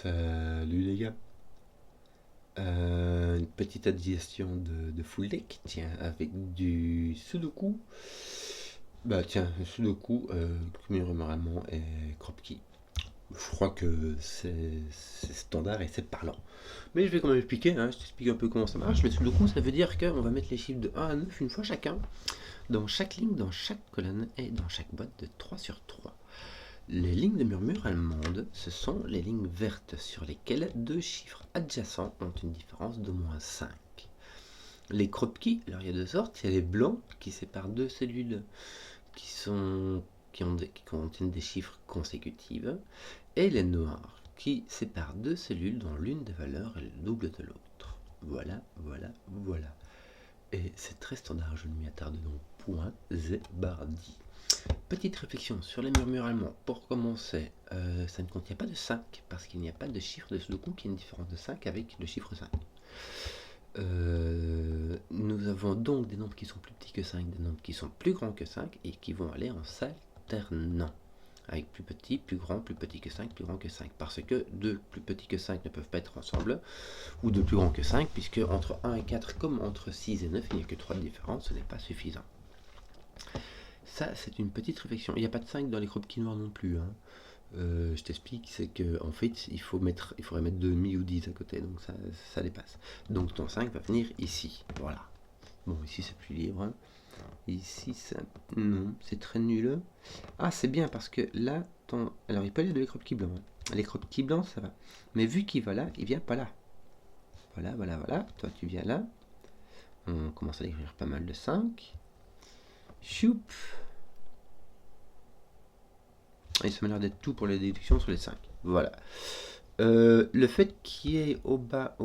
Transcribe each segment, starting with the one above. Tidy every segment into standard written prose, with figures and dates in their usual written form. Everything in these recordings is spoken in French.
Salut les gars. Une petite addition de full deck, tiens, avec du Sudoku. Bah tiens, le Sudoku, normalement est Kropki. Je crois que c'est standard et c'est parlant. Mais je vais quand même expliquer, hein, je t'explique un peu comment ça marche. Le Sudoku, ça veut dire qu'on va mettre les chiffres de 1 à 9 une fois chacun, dans chaque ligne, dans chaque colonne et dans chaque boîte de 3 sur 3. Les lignes de murmure allemandes, ce sont les lignes vertes sur lesquelles deux chiffres adjacents ont une différence d'au moins 5. Les Kropki, alors il y a deux sortes, il y a les blancs qui séparent deux cellules qui contiennent des chiffres consécutifs, et les noirs qui séparent deux cellules dont l'une des valeurs est le double de l'autre. Voilà, voilà, voilà. Et c'est très standard, je ne m'y attarde donc point, zébardi. Petite réflexion sur les murmures allemands. Pour commencer, ça ne contient pas de 5, parce qu'il n'y a pas de chiffre de Sudoku qui ait une différence de 5 avec le chiffre 5. Nous avons donc des nombres qui sont plus petits que 5, des nombres qui sont plus grands que 5, et qui vont aller en s'alternant. Avec plus petit, plus grand, plus petit que 5, plus grand que 5. Parce que 2 plus petits que 5 ne peuvent pas être ensemble, ou 2 plus grands que 5, puisque entre 1 et 4, comme entre 6 et 9, il n'y a que 3 de différence, ce n'est pas suffisant. Ça, c'est une petite réflexion. Il n'y a pas de 5 dans les Kropki noirs non plus. Hein. Je t'explique, c'est que en fait, il faudrait mettre 2,5 ou 10 à côté, donc ça dépasse. Donc ton 5 va venir ici. Voilà. Bon, ici c'est plus libre. Hein. Ici, non, c'est très nul. Ah, c'est bien parce que là, alors il peut aller de les Kropki blancs. Hein. Les Kropki blancs, ça va. Mais vu qu'il va là, il vient pas là. Voilà, voilà, voilà. Toi, tu viens là. On commence à écrire pas mal de 5. Choup. Et ça m'a l'air d'être tout pour les déductions sur les 5. Voilà. Le fait qu'il y ait au bas,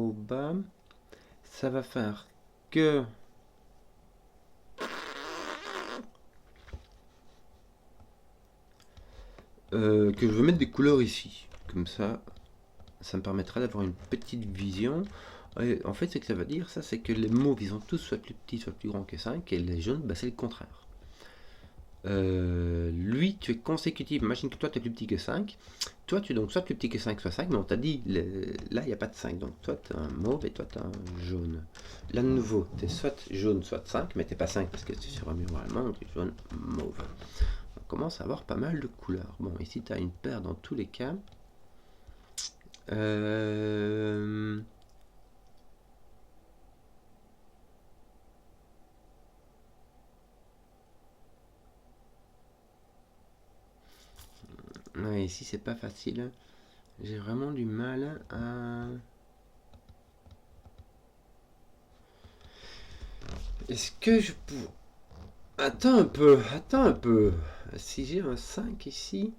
ça va faire que je veux mettre des couleurs ici. Comme ça me permettra d'avoir une petite vision. Et en fait, ce que ça veut dire, ça, c'est que les mauves, ils ont tous soit plus petits, soit plus grands que 5, et les jaunes, bah, c'est le contraire. Lui, tu es consécutif. Imagine que toi, tu es plus petit que 5. Toi, tu es donc soit plus petit que 5, soit 5, mais on t'a dit, là, il n'y a pas de 5. Donc, toi, tu as un mauve et toi, tu as un jaune. Là, de nouveau, tu es soit jaune, soit 5, mais tu pas 5 parce que tu es sur un mur allemand, donc tu es jaune, mauve. On commence à avoir pas mal de couleurs. Bon, ici, tu as une paire dans tous les cas. Ouais, ici, c'est pas facile. J'ai vraiment du mal à... Est-ce que je peux... Attends un peu. Si j'ai un 5 ici...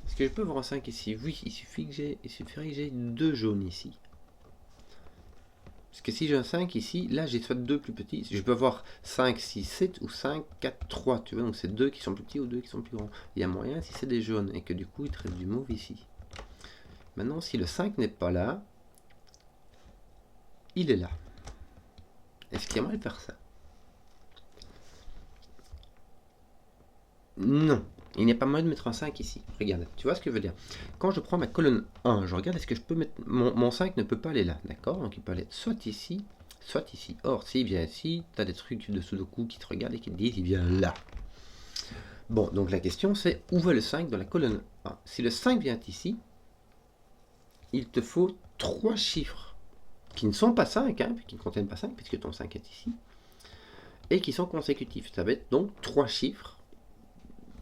Est-ce que je peux avoir un 5 ici? Oui, il suffirait que j'ai deux jaunes ici. Parce que si j'ai un 5 ici, là j'ai soit deux plus petits. Je peux avoir 5, 6, 7 ou 5, 4, 3. Tu vois, donc c'est deux qui sont plus petits ou deux qui sont plus grands. Il y a moyen si c'est des jaunes et que du coup il te reste du mauve ici. Maintenant, si le 5 n'est pas là, il est là. Est-ce qu'il y a moyen de faire ça? Non. Il n'y a pas moyen de mettre un 5 ici. Regarde, tu vois ce que je veux dire? Quand je prends ma colonne 1, je regarde est-ce que je peux mettre... Mon 5 ne peut pas aller là, d'accord? Donc il peut aller soit ici, soit ici. Or, s'il vient ici, tu as des trucs de Sudoku qui te regardent et qui te disent il vient là. Bon, donc la question c'est où va le 5 dans la colonne 1? Si le 5 vient ici, il te faut 3 chiffres qui ne sont pas 5, hein, qui ne contiennent pas 5, puisque ton 5 est ici, et qui sont consécutifs. Ça va être donc 3 chiffres,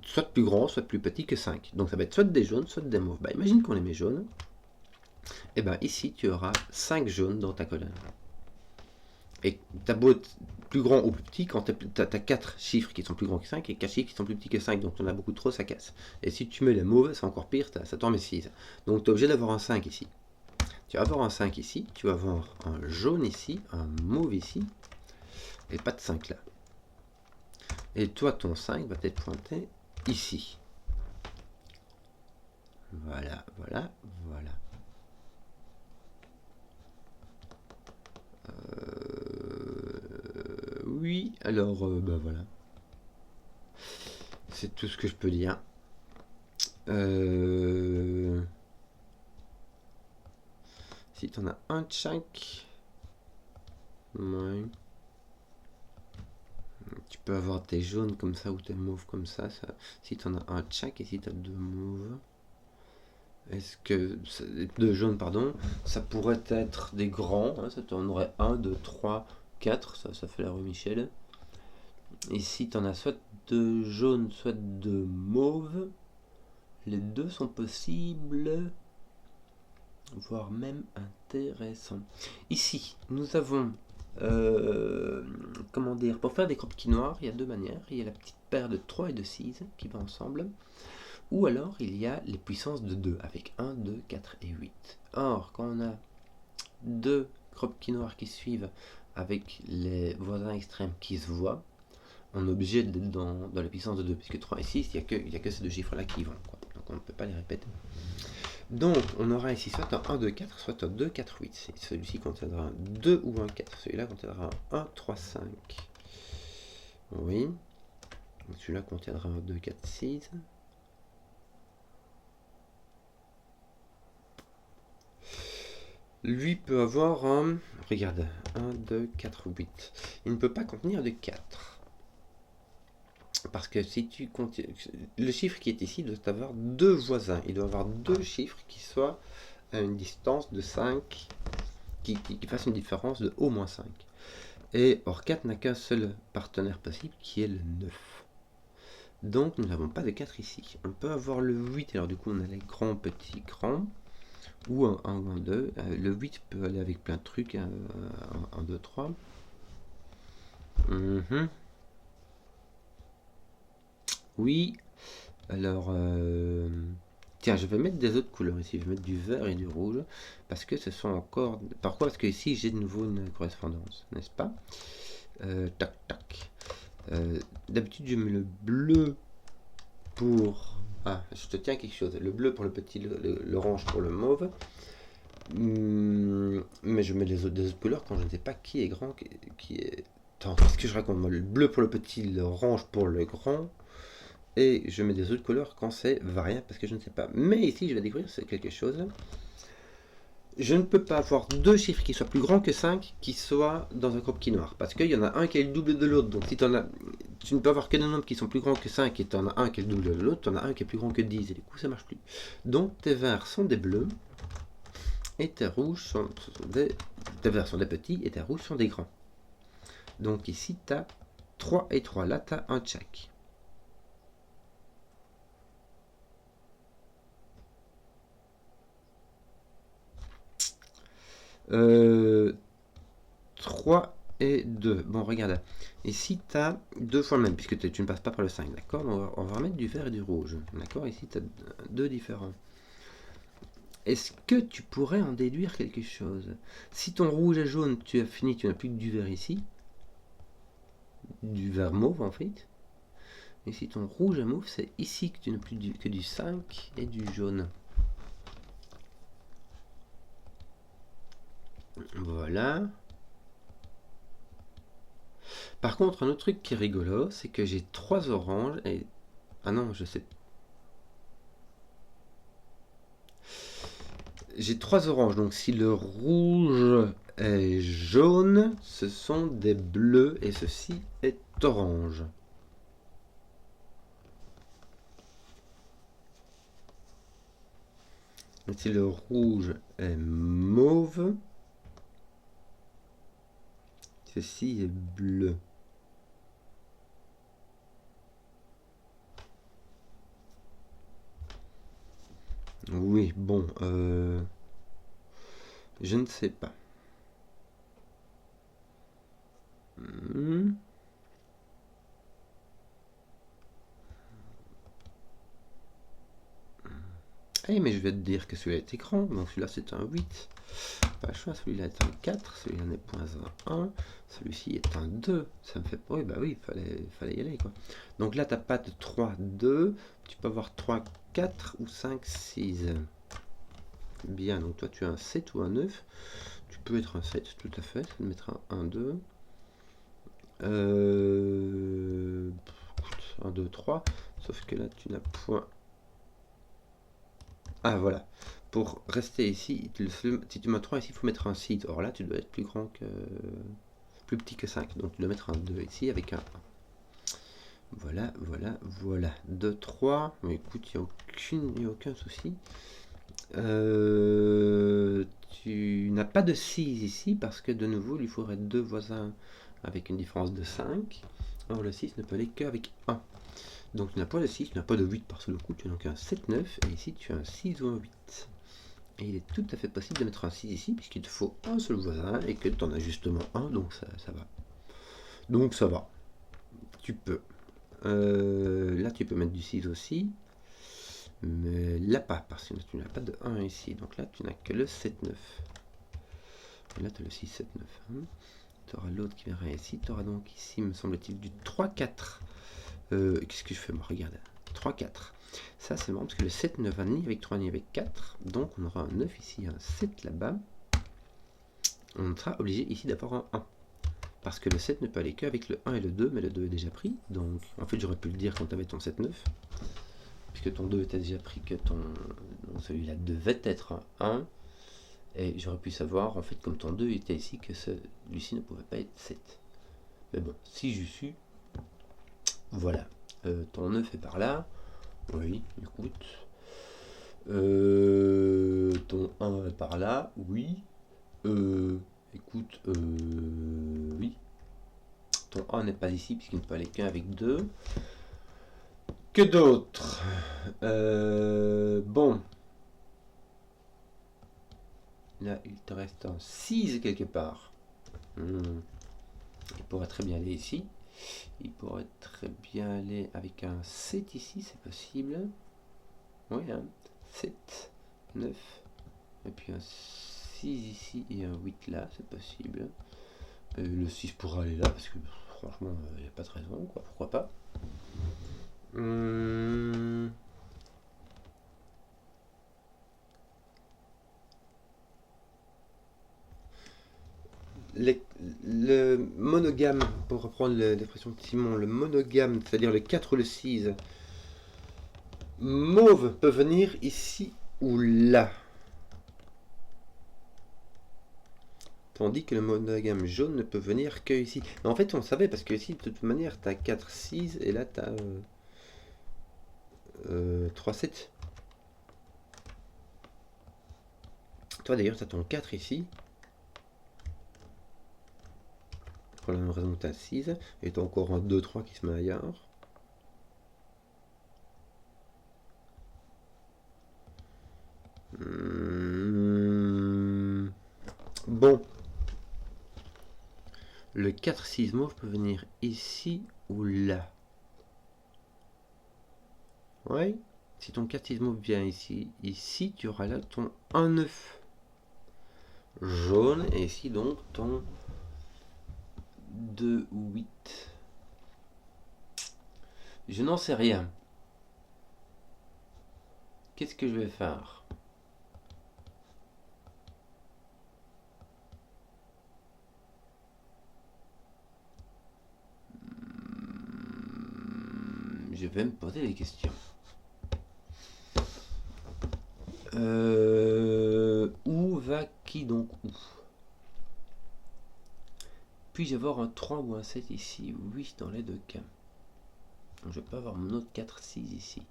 soit plus grands, soit plus petits que 5. Donc ça va être soit des jaunes, soit des mauves. Bah, imagine qu'on les met jaunes. Et bien ici, tu auras 5 jaunes dans ta colonne. Et ta beau être plus grand ou plus petit, quand tu as 4 chiffres qui sont plus grands que 5 et 4 chiffres qui sont plus petits que 5, donc tu en as beaucoup trop, ça casse. Et si tu mets les mauvais, c'est encore pire, ça t'en met 6. Donc tu es obligé d'avoir un 5 ici. Tu vas avoir un 5 ici, tu vas avoir un jaune ici, un mauve ici, et pas de 5 là. Et toi, ton 5 va être pointé ici. Voilà, voilà, voilà. Oui, alors, bah voilà. C'est tout ce que je peux dire. Si tu en as un de chaque, ouais. Tu peux avoir tes jaunes comme ça ou tes mauves comme ça. Si tu en as un de chaque et si tu as deux mauves, est-ce que deux jaunes, pardon, ça pourrait être des grands, hein, ça t'en aurait 1, 2, 3, 4, ça fait la rue Michel. Et si tu en as soit deux jaunes, soit deux mauves, les deux sont possibles, voire même intéressants. Ici, nous avons, comment dire, pour faire des croquis noirs, il y a deux manières. Il y a la petite paire de 3 et de 6 qui va ensemble. Ou alors, il y a les puissances de 2, avec 1, 2, 4 et 8. Or, quand on a deux croquis noirs qui suivent, avec les voisins extrêmes qui se voient, on est obligé d'être dans la puissance de 2, puisque 3 et 6, il n'y a que ces deux chiffres-là qui vont, quoi. Donc on ne peut pas les répéter. Donc on aura ici soit un 1, 2, 4, soit un 2, 4, 8. Celui-ci contiendra un 2 ou un 4. Celui-là contiendra un 1, 3, 5. Oui. Celui-là contiendra un 2, 4, 6. Lui peut avoir un... Regarde. 1, 2, 4, 8. Il ne peut pas contenir de 4. Parce que si tu comptes, le chiffre qui est ici doit avoir deux voisins. Il doit avoir deux chiffres qui soient à une distance de 5, qui fassent une différence de au moins 5. Et or 4 n'a qu'un seul partenaire possible qui est le 9. Donc nous n'avons pas de 4 ici. On peut avoir le 8, alors du coup on a les grands, petits, grands, ou un 1 ou un 2. Le 8 peut aller avec plein de trucs, 1, 2, 3. Oui, alors, tiens, je vais mettre des autres couleurs ici. Je vais mettre du vert et du rouge, parce que ce sont encore... Pourquoi? Parce que ici, j'ai de nouveau une correspondance, n'est-ce pas? Tac, tac. D'habitude, je mets le bleu pour... Ah, je te tiens quelque chose. Le bleu pour le petit, l'orange pour le mauve. Mais je mets des autres couleurs quand je ne sais pas qui est grand, qui est... Attends, qu'est-ce que je raconte, moi? Le bleu pour le petit, l'orange pour le grand... Et je mets des autres couleurs quand c'est variable parce que je ne sais pas. Mais ici, je vais découvrir c'est quelque chose. Je ne peux pas avoir deux chiffres qui soient plus grands que 5 qui soient dans un croquis noir. Parce qu'il y en a un qui est le double de l'autre. Donc si tu ne peux avoir que des nombres qui sont plus grands que 5 et tu en as un qui est le double de l'autre, tu en as un qui est plus grand que 10. Et du coup, ça marche plus. Donc tes verts sont des bleus. Et tes rouges sont des... Tes verts sont des petits et tes rouges sont des grands. Donc ici, tu as 3 et 3. Là, tu as un de chaque. 3 et 2. Bon, regarde. Ici, tu as deux fois le même, puisque tu ne passes pas par le 5, d'accord? On va remettre du vert et du rouge, d'accord? Ici, tu as deux différents. Est-ce que tu pourrais en déduire quelque chose? Si ton rouge et jaune, tu as fini, tu n'as plus que du vert ici. Du vert mauve, en fait. Et si ton rouge et mauve, c'est ici que tu n'as plus que du 5 et du jaune. Voilà. Par contre, un autre truc qui est rigolo, c'est que j'ai 3 oranges et... Ah non, je sais. J'ai 3 oranges, donc si le rouge est jaune, ce sont des bleus et ceci est orange. Et si le rouge est mauve, ceci est bleu. Oui, bon, je ne sais pas. Eh, mais je vais te dire que celui-là est écran, donc celui-là c'est un 8. Pas le choix, celui-là est un 4, celui-là n'est point un 1, celui-ci est un 2. Ça me fait... Oui, bah oui, fallait y aller, quoi. Donc là, t'as pas de 3, 2, tu peux avoir 3, 4 ou 5, 6. Bien, donc toi tu as un 7 ou un 9. Tu peux être un 7, tout à fait, ça va mettre un 1, 2. 1, 2, 3. Sauf que là, tu n'as point... Ah, voilà. pour rester ici, si tu mets 3 ici, il faut mettre un 6. Or là, tu dois être plus grand que... plus petit que 5. Donc tu dois mettre un 2 ici avec un 1. Voilà, voilà, voilà. 2, 3. Mais écoute, il n'y a aucun souci. Tu n'as pas de 6 ici parce que de nouveau, il lui faudrait 2 voisins avec une différence de 5. Or le 6 ne peut aller qu'avec 1. Donc tu n'as pas de 6, tu n'as pas de 8 par le coup, tu as donc un 7, 9, et ici tu as un 6 ou un 8. Et il est tout à fait possible de mettre un 6 ici, puisqu'il te faut un seul voisin, et que tu en as justement un, donc ça va. Donc ça va. Tu peux. Là tu peux mettre du 6 aussi, mais là pas, parce que tu n'as pas de 1 ici. Donc là tu n'as que le 7, 9. Et là tu as le 6, 7, 9. Tu auras l'autre qui viendra ici, tu auras donc ici, me semble-t-il, du 3, 4. Qu'est-ce que je fais moi? Regarde, 3, 4. Ça c'est marrant parce que le 7 ne va ni avec 3 ni avec 4. Donc on aura un 9 ici, un 7 là-bas. On sera obligé ici d'avoir un 1. Parce que le 7 ne peut aller qu'avec le 1 et le 2, mais le 2 est déjà pris. Donc en fait j'aurais pu le dire quand tu avais ton 7, 9. Puisque ton 2 était déjà pris, que ton celui-là devait être un 1. Et j'aurais pu savoir, en fait, comme ton 2 était ici, que celui-ci ne pouvait pas être 7. Mais bon, si je suis... Voilà. Ton 9 est par là. Oui, écoute. Ton 1 est par là. Oui. Écoute, oui. Ton 1 n'est pas ici, puisqu'il ne peut aller qu'un avec 2. Que d'autre? Bon. Là, il te reste un 6 quelque part. Il pourrait très bien aller ici. Il pourrait très bien aller avec un 7 ici, c'est possible. Oui, hein. 7, 9, et puis un 6 ici et un 8 là, c'est possible. Le 6 pourra aller là, parce que franchement, il n'y a pas de raison, quoi. Pourquoi pas. Le monogame, pour reprendre l'expression de Simon, le monogame, c'est-à-dire le 4 ou le 6, mauve peut venir ici ou là. Tandis que le monogame jaune ne peut venir que ici. Mais en fait, on savait, parce que ici, de toute manière, tu as 4, 6, et là, tu as 3, 7. Toi, d'ailleurs, tu as ton 4 ici. Pour la même raison que tu as 6. Et tu as encore un 2, 3 qui se met ailleurs. Bon. Le 4, 6 mauve peut venir ici ou là. Ouais. Si ton 4, 6 mauve vient ici, tu auras là ton 1, 9 jaune. Et ici, donc, ton 2 ou 8. Je n'en sais rien. Qu'est-ce que je vais faire? Je vais me poser des questions. Où va qui donc où? Puis-je avoir un 3 ou un 7 ici? Oui, dans les deux cas. Je peux avoir mon autre 4, 6 ici.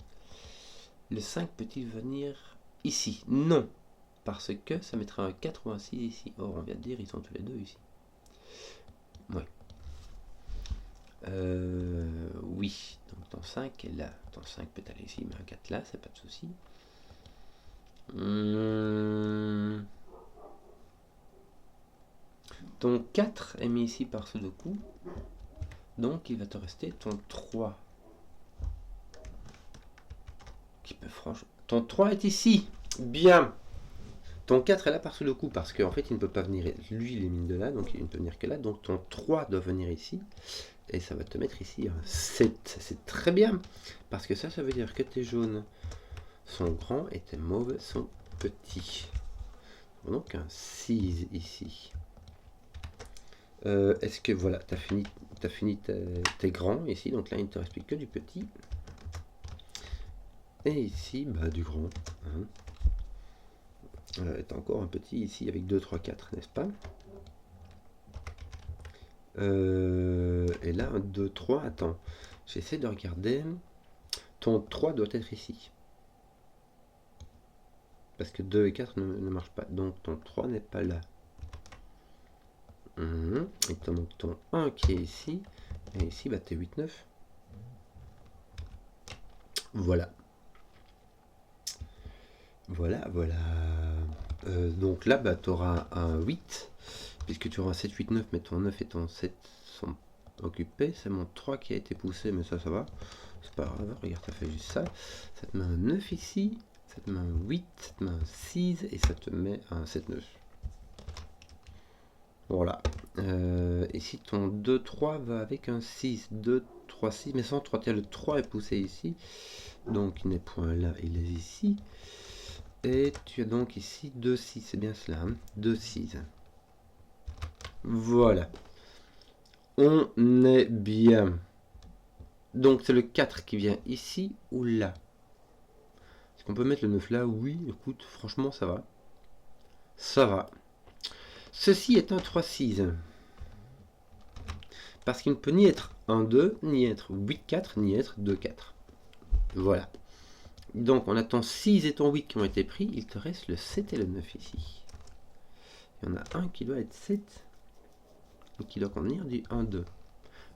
Le 5 peut-il venir ici? Non, parce que ça mettrait un 4 ou un 6 ici. Or, on vient de dire, ils sont tous les deux ici. Oui. Oui, donc ton 5 est là. Ton 5 peut aller ici, mais un 4 là, c'est pas de souci. Ton 4 est mis ici par ce deux coups. Donc il va te rester ton 3. Qui peut franchement... Ton 3 est ici. Bien. Ton 4 est là par ce deux coups parce qu'en fait il ne peut pas venir. Lui il est mis de là, donc il ne peut venir que là. Donc ton 3 doit venir ici. Et ça va te mettre ici un 7. C'est très bien. Parce que ça veut dire que tes jaunes sont grands et tes mauves sont petits. Donc un 6 ici. Est-ce que voilà, tu as fini tes grands ici, donc là il ne te reste plus que du petit. Et ici, bah du grand. Hein. Est encore un petit ici avec 2, 3, 4, n'est-ce pas? Et là, un 2, 3, attends. J'essaie de regarder. Ton 3 doit être ici. Parce que 2 et 4 ne marchent pas. Donc ton 3 n'est pas là. Et donc ton 1 qui est ici. Et ici, bah, t'es 8, 9. Voilà. Voilà, voilà. Donc là, bah, tu auras un 8. Puisque tu auras un 7, 8, 9. Mais ton 9 et ton 7 sont occupés. C'est mon 3 qui a été poussé. Mais ça va. C'est pas grave. Regarde, ça fait juste ça. Ça te met un 9 ici. Ça te met un 8. Ça te met un 6. Et ça te met un 7, 9. Voilà. Ici, ton 2, 3 va avec un 6. 2, 3, 6. Mais sans 3, tiens, le 3 est poussé ici. Donc, il n'est point là, il est ici. Et tu as donc ici 2, 6. C'est bien cela. Hein, 2, 6. Voilà. On est bien. Donc, c'est le 4 qui vient ici ou là. Est-ce qu'on peut mettre le 9 là? Oui, écoute, franchement, ça va. Ça va. Ceci est un 3, 6. Parce qu'il ne peut ni être 1, 2, ni être 8, 4, ni être 2, 4. Voilà. Donc on a ton 6 et ton 8 qui ont été pris. Il te reste le 7 et le 9 ici. Il y en a un qui doit être 7. Et qui doit contenir du 1, 2.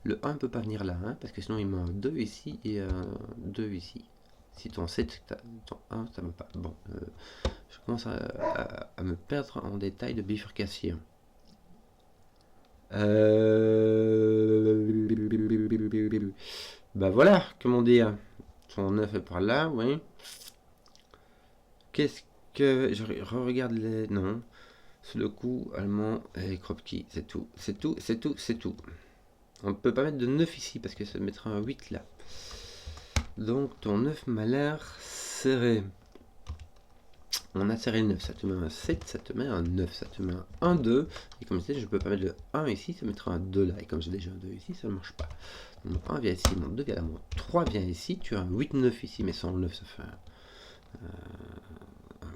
Le 1 ne peut pas venir là, hein, parce que sinon il met un 2 ici et un 2 ici. Si ton 7, ton 1, ça ne va pas. Bon, je commence à me perdre en détail de bifurcation. Bah voilà, comment dire. Ton 9 est par là, oui. Qu'est-ce que... Je regarde les... Non. Sous le coup, allemand et Kropki, c'est tout. C'est tout, c'est tout, c'est tout. On ne peut pas mettre de 9 ici, parce que ça mettra un 8 là. Donc ton 9 m'a l'air serré. On a serré le 9, ça te met un 7, ça te met un 9, ça te met un 1, 2. Et comme je disais, je ne peux pas mettre le 1 ici, ça mettra un 2 là. Et comme j'ai déjà un 2 ici, ça ne marche pas. Mon 1 vient ici, mon 2 vient là, mon 3 vient ici. Tu as un 8, 9 ici, mais sans le 9, ça fait un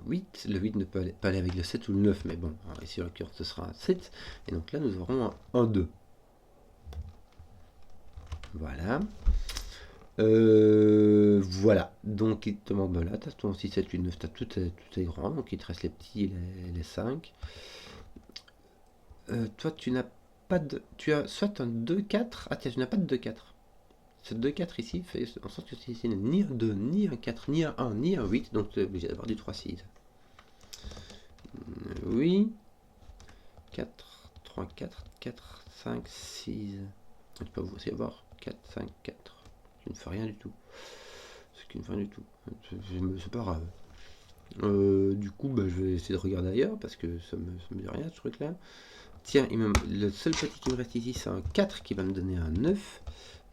8. Le 8 ne peut pas aller avec le 7 ou le 9, mais bon, alors ici en l'occurrence, ce sera un 7. Et donc là, nous aurons un 1, 2. Voilà. Voilà, donc il te manque là, tu as ton 6, 7, 8, 9, tu as tout est grand, donc il te reste les petits et les 5. Toi, tu n'as pas de... Tu as soit un 2, 4. Ah tiens, tu n'as pas de 2, 4. Ce 2, 4 ici fait en sorte que c'est ici ni un 2, ni un 4, ni un 1, ni un 8, donc tu es obligé d'avoir du 3, 6. Oui. 4, 3, 4, 4, 5, 6. Tu peux aussi avoir 4, 5, 4. Qui ne fait rien du tout. Ce qui ne fait rien du tout. C'est pas grave. Du coup, bah, je vais essayer de regarder ailleurs parce que ça me dit rien ce truc là. Tiens, le seul petit qui me reste ici, c'est un 4 qui va me donner un 9.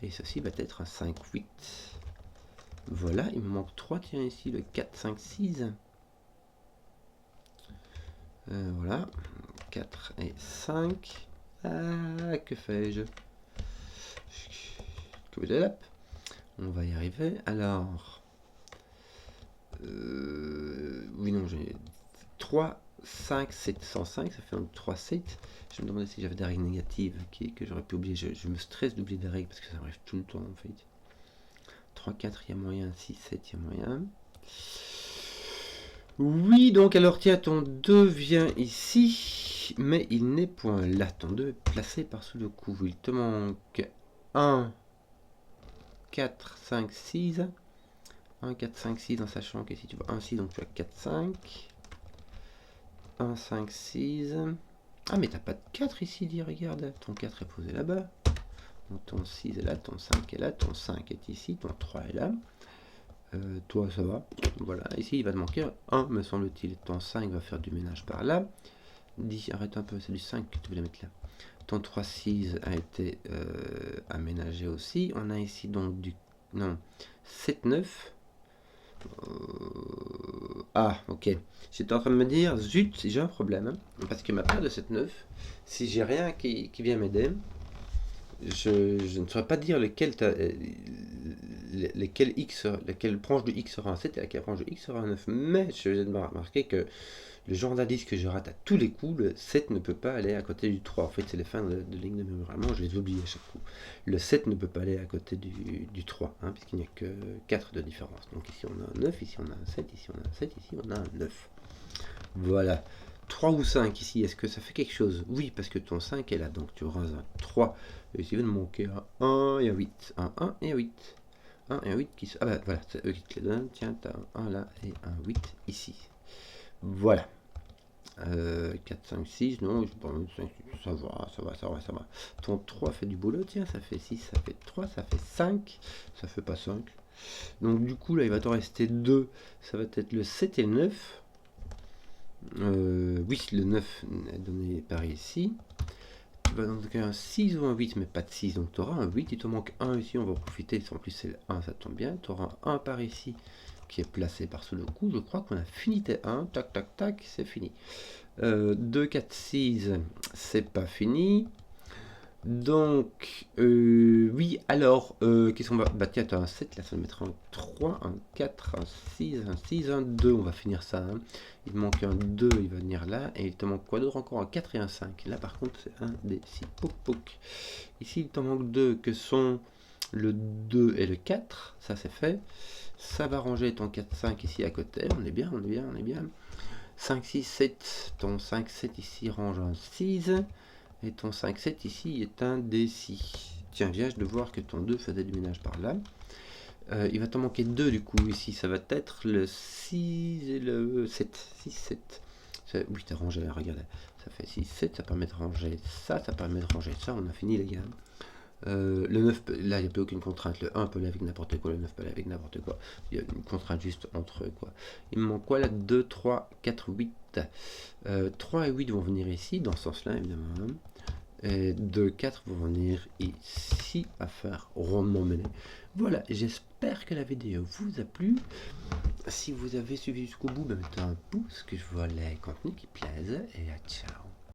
Et ceci va être un 5, 8. Voilà, il me manque 3. Tiens, ici, le 4, 5, 6. Voilà, 4 et 5. Ah, que fais-je? On va y arriver. Alors, oui, non, j'ai 3, 5, 7, 105, ça fait donc 3, 7. Je me demandais si j'avais des règles négatives que j'aurais pu oublier. Je me stresse d'oublier des règles parce que ça m'arrive tout le temps en fait. 3, 4, il y a moyen. 6, 7, il y a moyen. Oui, donc alors tiens, ton 2 vient ici, mais il n'est point là. Ton 2 est placé par-sous le coup. Il te manque 1, 4, 5, 6. 1, 4, 5, 6, en sachant que si tu vois 1, 6, donc tu as 4, 5. 1, 5, 6. Ah, mais t'as pas de 4 ici, dis, regarde. Ton 4 est posé là-bas. Donc ton 6 est là, ton 5 est là, ton 5 est ici, ton 3 est là. Toi, ça va. Voilà, ici, il va te manquer 1, me semble-t-il. Ton 5 va faire du ménage par là. Dis, arrête un peu, c'est du 5 que tu voulais mettre là. Ton 3, 6 a été aménagé aussi. On a ici donc du... Non, 7, 9. Ah, ok. J'étais en train de me dire, zut, j'ai un problème. Hein, parce que ma paire de 7, 9, si j'ai rien qui vient m'aider, je ne saurais pas dire laquelle branche de X sera un 7 et laquelle branche de X sera un 9. Mais je viens de remarquer que le genre d'indice que je rate à tous les coups, le 7 ne peut pas aller à côté du 3. En fait, c'est les fins de ligne de mémoire. Je les oublie à chaque coup. Le 7 ne peut pas aller à côté du 3, hein, puisqu'il n'y a que 4 de différence. Donc ici on a un 9, ici on a un 7, ici on a un 7, ici on a un 9. Voilà. 3 ou 5 ici, est-ce que ça fait quelque chose? Oui, parce que ton 5 est là, donc tu auras un 3. Et ici, il va nous manquer un 1 et un 8. Un 1 et un 8. 1 et un 8 qui... Ah bah voilà, c'est eux qui te les donnent. Tiens, tu as un 1 là et un 8 ici. Voilà. 4, 5, 6, non, ça va. Ton 3 fait du boulot, tiens, ça fait 6, ça fait 3, ça fait 5, ça fait pas 5. Donc du coup, là, il va t'en rester 2, ça va être le 7 et le 9. Oui, le 9 est donné par ici. Tu vas donc un 6 ou un 8, mais pas de 6, donc tu auras un 8, il te manque 1 ici, on va profiter, en plus c'est le 1, ça tombe bien, tu auras un par ici, qui est placé par sous le coup, je crois qu'on a fini tes 1, tac tac tac, c'est fini. 2, 4, 6, c'est pas fini. Donc, oui, alors, qu'est-ce qu'on va... Bah tiens, tu as un 7, là, ça va mettre un 3, un 4, un 6, un 6, un 2, on va finir ça. Hein. Il te manque un 2, il va venir là, et il te manque quoi d'autre encore? Un 4 et un 5. Là, par contre, c'est un des 6. Pouc, pouc. Ici, il t'en manque 2, que sont le 2 et le 4. Ça, c'est fait. Ça va ranger ton 4, 5 ici à côté. On est bien, on est bien, on est bien. 5, 6, 7. Ton 5, 7 ici range un 6. Et ton 5, 7 ici est un D6. Tiens, viens de voir que ton 2 faisait du ménage par là. Il va t'en manquer 2 du coup ici. Ça va être le 6 et le 7. 6, 7. Oui, t'as rangé là, regarde. Ça fait 6, 7. Ça permet de ranger ça. Ça permet de ranger ça. On a fini les gars. Le 9, là il n'y a plus aucune contrainte. Le 1 peut aller avec n'importe quoi. Le 9 peut aller avec n'importe quoi. Il y a une contrainte juste entre eux quoi. Il me manque quoi là? 2, 3, 4, 8. 3 et 8 vont venir ici, dans ce sens-là évidemment. Et 2, 4 vont venir ici à faire rondement mêlé. Voilà, j'espère que la vidéo vous a plu. Si vous avez suivi jusqu'au bout, mettez un pouce, que je vois les contenus qui plaisent. Et à ciao.